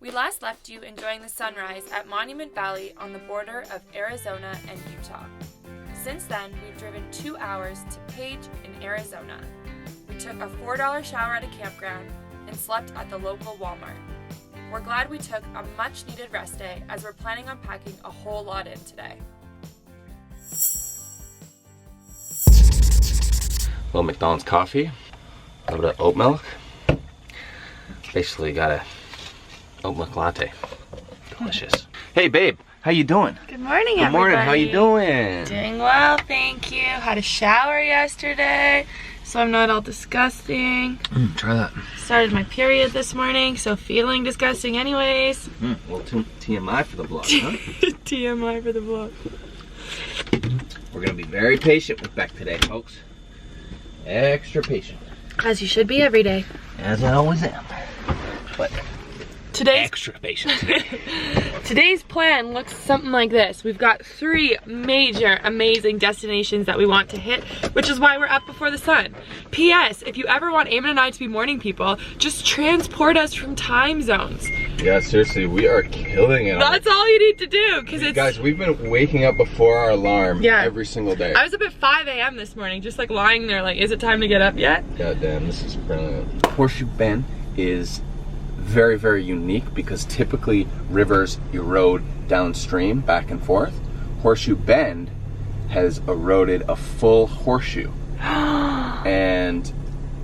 We last left you enjoying the sunrise at Monument Valley on the border of Arizona and Utah. Since then, we've driven 2 hours to Page in Arizona. We took a $4 shower at a campground and slept at the local Walmart. We're glad we took a much-needed rest day as we're planning on packing a whole lot in today. Little McDonald's coffee, a little bit of oat milk. Basically got a oat milk latte. Delicious. Hey babe, how you doing? Good morning, Good morning, how you doing? Doing well, thank you. Had a shower yesterday, so I'm not all disgusting. Try that. Started my period this morning, so feeling disgusting anyways. Well, TMI for the vlog, huh? TMI for the vlog. We're gonna be very patient with Beck today, folks. Extra patient. As you should be every day. As I always am. But today's extra patient today. Today's plan looks something like this. We've got 3 major amazing destinations that we want to hit, which is why we're up before the sun. P.S. If you ever want Eamon and I to be morning people, just transport us from time zones. Yeah, seriously, we are killing it. That's all you need to do, because it's... Guys, we've been waking up before our alarm every single day. I was up at 5 a.m. this morning, just like lying there like, is it time to get up yet? God damn, this is brilliant. Horseshoe Bend is very, very unique because typically rivers erode downstream back and forth. Horseshoe Bend has eroded a full horseshoe. And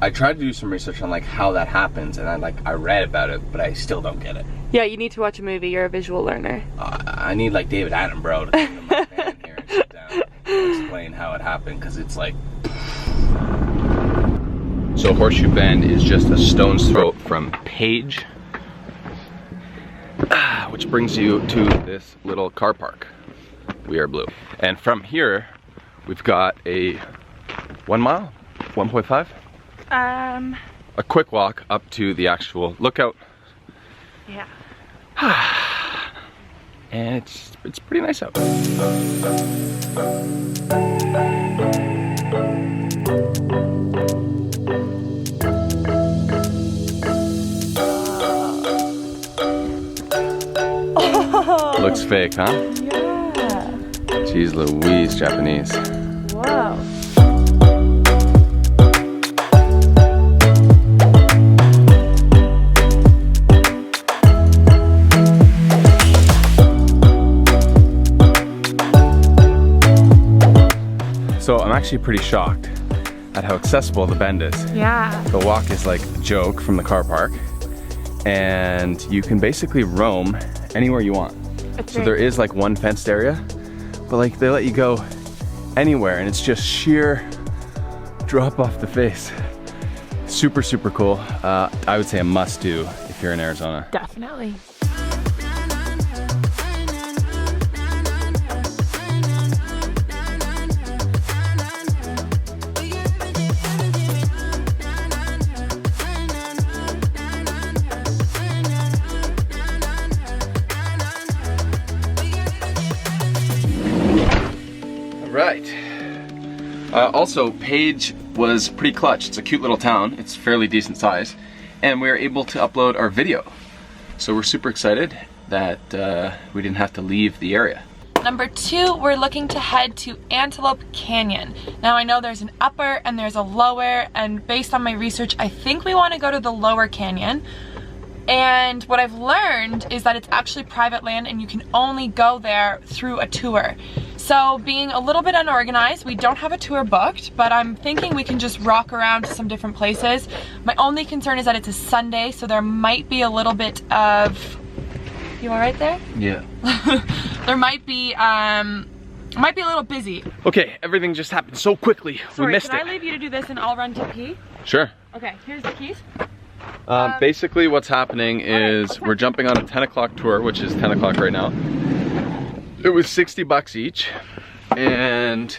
I tried to do some research on like how that happens, and I read about it, but I still don't get it. Yeah, you need to watch a movie. You're a visual learner. I need like David Attenborough to come to my van here and sit down and explain how it happened, because it's like... So Horseshoe Bend is just a stone's throw from Page, which brings you to this little car park. We are blue. And from here, we've got a 1 mile, 1.5? A quick walk up to the actual lookout. Yeah. And it's pretty nice out. Looks fake, huh? Yeah. Jeez Louise, Japanese. Whoa. So I'm actually pretty shocked at how accessible the bend is. Yeah. The walk is like a joke from the car park, and you can basically roam anywhere you want. So there is like one fenced area, but like they let you go anywhere, and it's just sheer drop off the face. Super, super cool. I would say a must do if you're in Arizona. Definitely. Right. Also, Page was pretty clutch. It's a cute little town. It's fairly decent size. And we were able to upload our video. So we're super excited that we didn't have to leave the area. Number 2, we're looking to head to Antelope Canyon. Now I know there's an upper and there's a lower, and based on my research, I think we want to go to the lower canyon. And what I've learned is that it's actually private land and you can only go there through a tour. So being a little bit unorganized, we don't have a tour booked, but I'm thinking we can just rock around to some different places. My only concern is that it's a Sunday, so there might be a little bit of... You all right there? Yeah. There might be a little busy. Okay, everything just happened so quickly. Sorry, we missed it. Can I leave you to do this and I'll run to pee? Sure. Okay, here's the keys. Basically what's happening is we're jumping on a 10 o'clock tour, which is 10 o'clock right now. It was 60 bucks each, and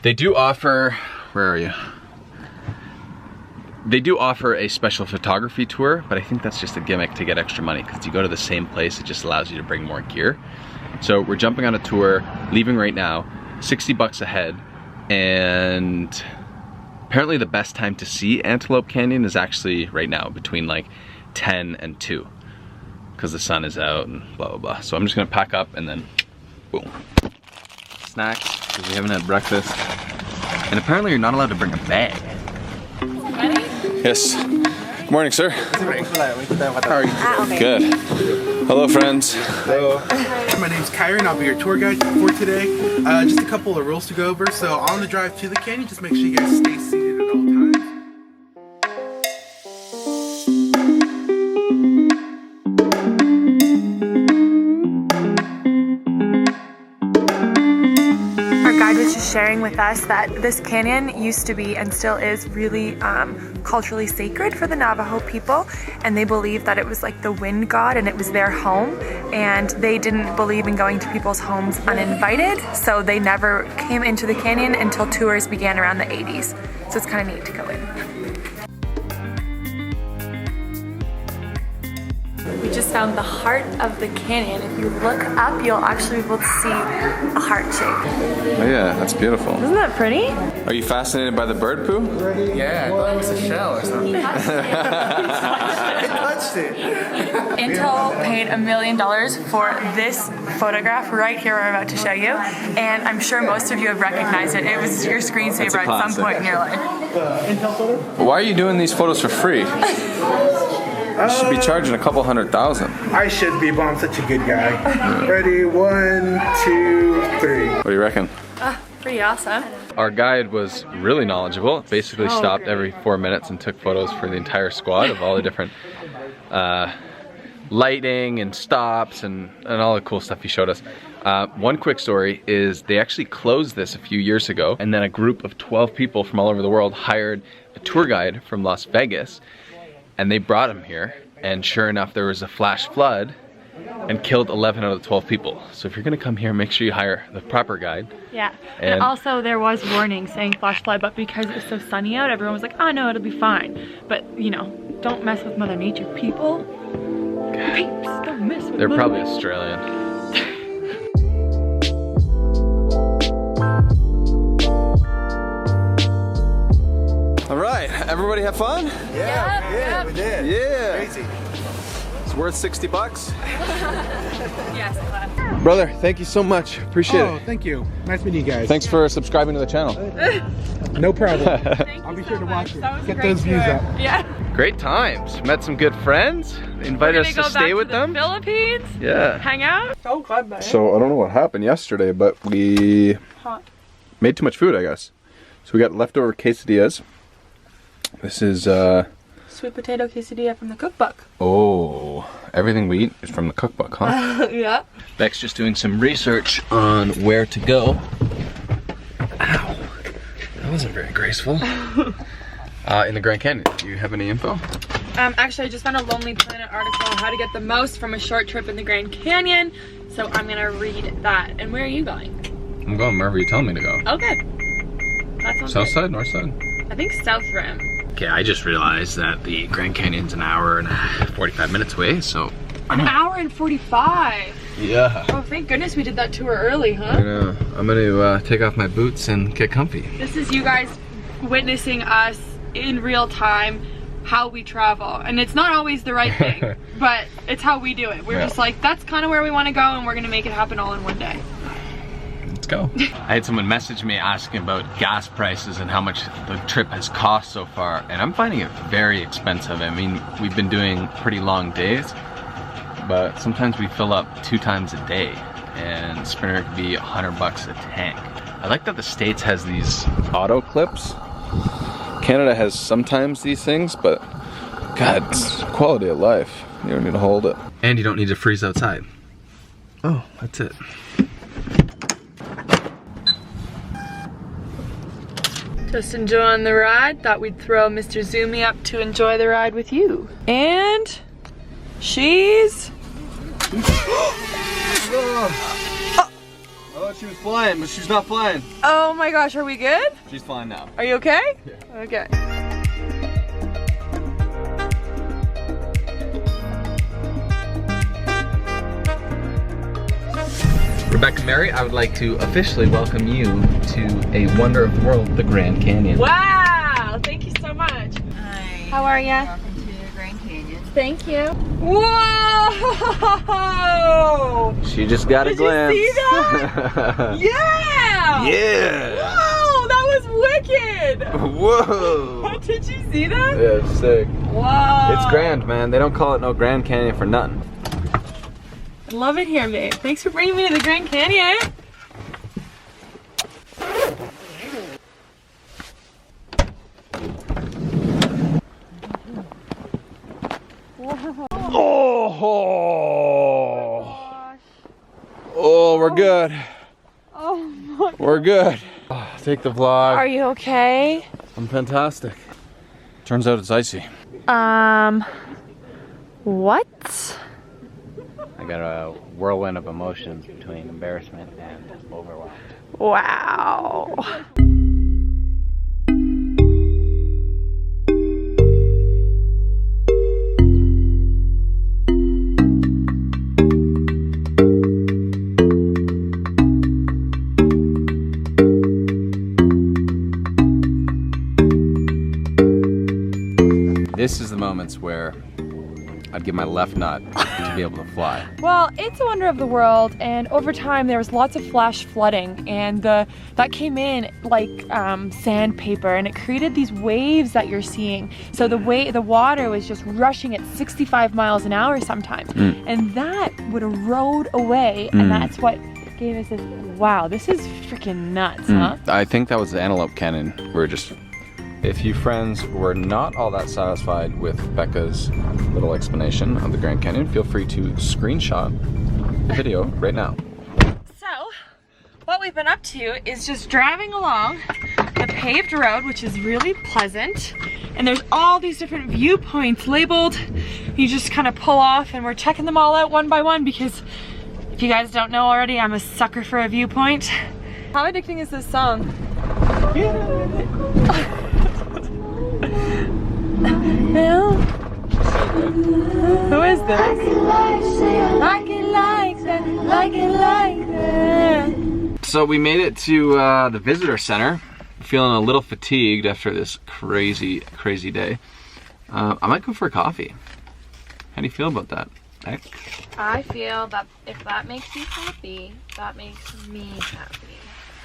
they do offer, where are you? They do offer a special photography tour, but I think that's just a gimmick to get extra money, because you go to the same place, it just allows you to bring more gear. So we're jumping on a tour, leaving right now, 60 bucks a head, and apparently the best time to see Antelope Canyon is actually right now, between like 10 and 2. because the sun is out and blah, blah, blah. So I'm just gonna pack up and then, boom. Snacks, because we haven't had breakfast. And apparently you're not allowed to bring a bag. Ready? Yes. Good morning, sir. How are you? Good. Hello, friends. Hello. My name's Kyron. I'll be your tour guide for today. Just a couple of rules to go over. So on the drive to the canyon, just make sure you guys stay seated at all times. Sharing with us that this canyon used to be and still is really culturally sacred for the Navajo people, and they believe that it was like the wind god and it was their home, and they didn't believe in going to people's homes uninvited, so they never came into the canyon until tours began around the 80s. So it's kind of neat to go in. We just found the heart of the canyon. If you look up, you'll actually be able to see a heart shape. Oh yeah, that's beautiful. Isn't that pretty? Are you fascinated by the bird poo? Yeah, I thought it was a shell or something. He touched it. I touched it. Intel paid $1 million for this photograph right here we're about to show you, and I'm sure most of you have recognized it. It was your screensaver at some point in your life. Intel photo? Why are you doing these photos for free? You should be charging a couple $100,000. I should be, but I'm such a good guy. Ready? 1, 2, 3. What do you reckon? Pretty awesome. Our guide was really knowledgeable. Basically stopped every 4 minutes and took photos for the entire squad of all the different lighting and stops and all the cool stuff he showed us. One quick story is they actually closed this a few years ago, and then a group of 12 people from all over the world hired a tour guide from Las Vegas, and they brought him here, and sure enough there was a flash flood and killed 11 out of the 12 people. So if you're gonna come here, make sure you hire the proper guide. Yeah, and also there was warning saying flash flood, but because it was so sunny out, everyone was like, oh no, it'll be fine. But you know, don't mess with Mother Nature, people. Peeps, don't mess with They're Mother probably Nature. Australian. All right, everybody have fun? Yeah, we did. Yeah. Crazy. It's worth 60 bucks. Yes, class. Brother, thank you so much. Appreciate Oh, it. thank you. Nice meeting you guys. Thanks for subscribing to the channel. No problem. Thank I'll you be sure so to much. watch it. That was a Get great those views tour. up. Yeah. Great times. Met some good friends. Invited us to stay with them. Philippines. Yeah. Hang out. Oh God, man. So I don't know what happened yesterday, but we made too much food, I guess. So we got leftover quesadillas. This is Sweet potato quesadilla from the cookbook. oh, everything we eat is from the cookbook, huh? Yeah. Beck's just doing some research on where to go. Ow, that wasn't very graceful. In the Grand Canyon, do you have any info? Actually, I just found a Lonely Planet article on how to get the most from a short trip in the Grand Canyon, so I'm gonna read that. And where are you going? I'm going wherever you tell me to go. Okay. That sounds South good. side, north side? I think South Rim. Okay, I just realized that the Grand Canyon's an hour and 45 minutes away, so. An hour and 45. Yeah. Oh, thank goodness we did that tour early, huh? I know. I'm gonna take off my boots and get comfy. This is you guys witnessing us in real time, how we travel. And it's not always the right thing, but it's how we do it. We're just like, that's kind of where we want to go, and we're gonna make it happen all in one day. Let's go. I had someone message me asking about gas prices and how much the trip has cost so far, and I'm finding it very expensive. I mean, we've been doing pretty long days, but sometimes we fill up 2 times a day, and Sprinter could be $100 a tank. I like that the States has these auto clips. Canada has sometimes these things, but God, it's quality of life. You don't need to hold it. And you don't need to freeze outside. Oh, that's it. Just enjoying the ride. Thought we'd throw Mr. Zoomy up to enjoy the ride with you. And she's... I thought she was flying, but she's not flying. Oh my gosh, are we good? She's flying now. Are you okay? Yeah. Okay. Rebecca Mary, I would like to officially welcome you to a wonder of the world, the Grand Canyon. Wow, thank you so much. Hi. How are ya? Welcome to the Grand Canyon. Thank you. Whoa! Whoa! She just got a glimpse. Did you see that? Yeah! Yeah! Whoa, that was wicked! Whoa! Did you see that? Yeah, it's sick. Wow. It's grand, man. They don't call it no Grand Canyon for nothing. I love it here, babe. Thanks for bringing me to the Grand Canyon. Oh, we're good. Oh my God. We're good. Take the vlog. Are you okay? I'm fantastic. Turns out it's icy. What? I got a whirlwind of emotions between embarrassment and overwhelm. Wow. This is the moments where I'd give my left nut to be able to fly. Well, it's a wonder of the world, and over time there was lots of flash flooding, and that came in like sandpaper, and it created these waves that you're seeing. So the water was just rushing at 65 miles an hour sometimes, and that would erode away, and that's what gave us this. Wow, this is freaking nuts, huh? I think that was the Antelope Canyon. If you friends were not all that satisfied with Becca's little explanation of the Grand Canyon, feel free to screenshot the video right now. So, what we've been up to is just driving along the paved road, which is really pleasant. And there's all these different viewpoints labeled. You just kind of pull off, and we're checking them all out one by one because if you guys don't know already, I'm a sucker for a viewpoint. How addicting is this song? No. Who is this? Like it like that, like it like that. So we made it to the visitor center. Feeling a little fatigued after this crazy, crazy day. I might go for a coffee. How do you feel about that, Beck? I feel that if that makes you happy, that makes me happy.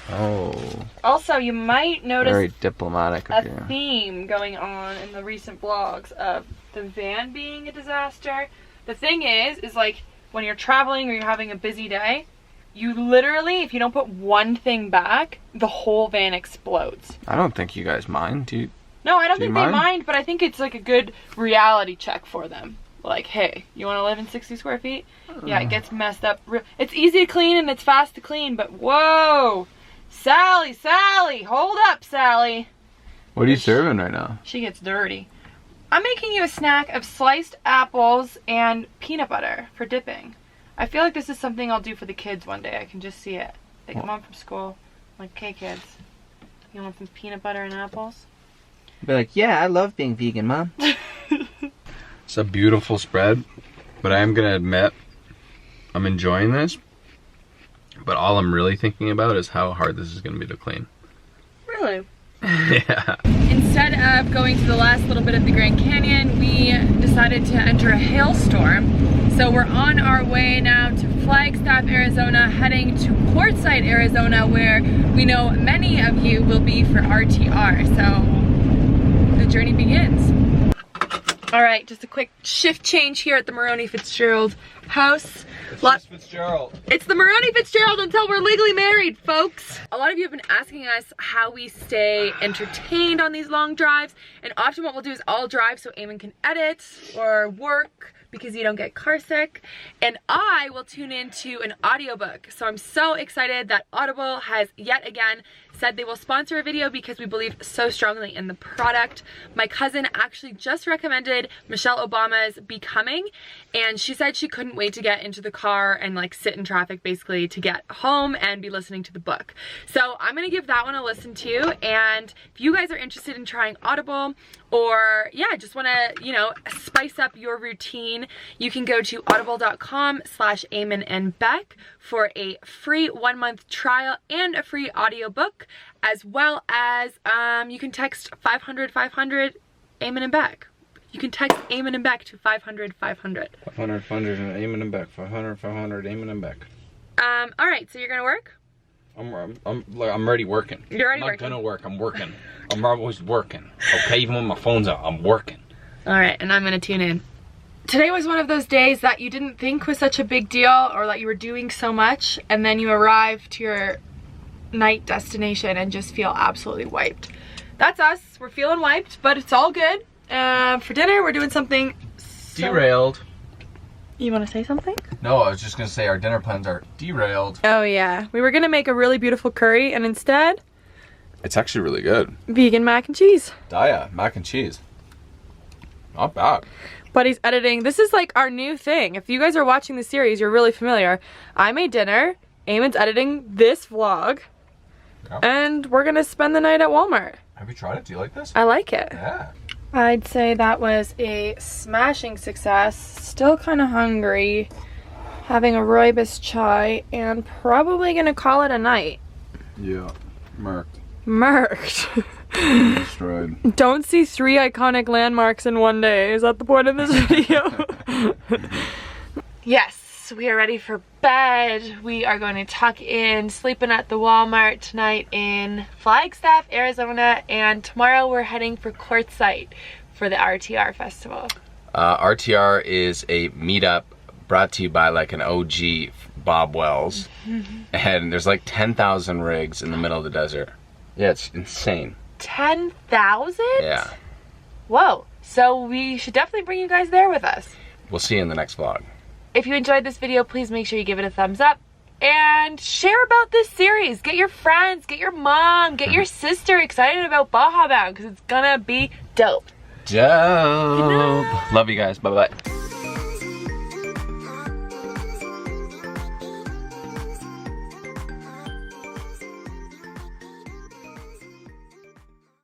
Oh. Also, you might notice Very diplomatic of you. a theme going on in the recent vlogs of the van being a disaster. The thing is like when you're traveling or you're having a busy day, you literally, if you don't put one thing back, the whole van explodes. I don't think you guys mind. Do you? No, I don't Do you think they mind? mind, but I think it's like a good reality check for them. Like, hey, you want to live in 60 square feet? Yeah, it gets messed up. It's easy to clean and it's fast to clean, but whoa! Sally, hold up, Sally. What are you serving right now? She gets dirty. I'm making you a snack of sliced apples and peanut butter for dipping. I feel like this is something I'll do for the kids one day. I can just see it. They come home from school, like, okay, kids, you want some peanut butter and apples? Be like, yeah, I love being vegan, Mom. It's a beautiful spread, but I am gonna admit I'm enjoying this. But all I'm really thinking about is how hard this is gonna be to clean. Really? Yeah. Instead of going to the last little bit of the Grand Canyon, we decided to enter a hailstorm. So we're on our way now to Flagstaff, Arizona, heading to Quartzsite, Arizona, where we know many of you will be for RTR. So the journey begins. All right, just a quick shift change here at the Maroney Fitzgerald house. Fitzgerald. It's the Maroney Fitzgerald until we're legally married, folks. A lot of you have been asking us how we stay entertained on these long drives, and often what we'll do is I'll drive so Eamon can edit or work because you don't get car sick, and I will tune into an audiobook. So I'm so excited that Audible has yet again said they will sponsor a video because we believe so strongly in the product. My cousin actually just recommended Michelle Obama's Becoming, and she said she couldn't wait to get into the car and like sit in traffic basically to get home and be listening to the book. So I'm gonna give that one a listen to, and if you guys are interested in trying Audible, or yeah, just wanna, you know, spice up your routine, you can go to audible.com/EamonandBeck for a free 1-month trial and a free audiobook, as well as you can text 500 500 Eamon and Beck. You can text Eamon and Beck to 500 500. 500, 500, and Eamon and back. 500, 500, Eamon and back. All right, so you're gonna work? I'm already working. You're already working? I'm not gonna work, I'm working. I'm always working. Okay, even when my phone's out, I'm working. All right, and I'm gonna tune in. Today was one of those days that you didn't think was such a big deal or that you were doing so much, and then you arrive to your night destination and just feel absolutely wiped. That's us, we're feeling wiped, but it's all good. For dinner, we're doing something derailed. You wanna say something? No, I was just gonna say our dinner plans are derailed. Oh yeah, we were gonna make a really beautiful curry and instead, It's actually really good. vegan mac and cheese. Daya, mac and cheese. Not bad. Buddy's editing. This is like our new thing. If you guys are watching the series, you're really familiar. I made dinner, Eamon's editing this vlog, and we're gonna spend the night at Walmart. Have you tried it? Do you like this? I like it. Yeah. I'd say that was a smashing success. Still kind of hungry. Having a rooibos chai and probably gonna call it a night. Yeah. Marked. Murked. Destroyed. Don't see 3 iconic landmarks in one day. Is that the point of this video? Yes, we are ready for bed. We are going to tuck in, sleeping at the Walmart tonight in Flagstaff, Arizona, and tomorrow we're heading for Quartzsite for the RTR festival. RTR is a meetup brought to you by like an OG Bob Wells. And there's like 10,000 rigs in the middle of the desert. Yeah, it's insane. 10,000? Yeah. Whoa. So we should definitely bring you guys there with us. We'll see you in the next vlog. If you enjoyed this video, please make sure you give it a thumbs up and share about this series. Get your friends, get your mom, get your sister excited about Baja Bound because it's gonna be dope. Dope. Love you guys. Bye-bye.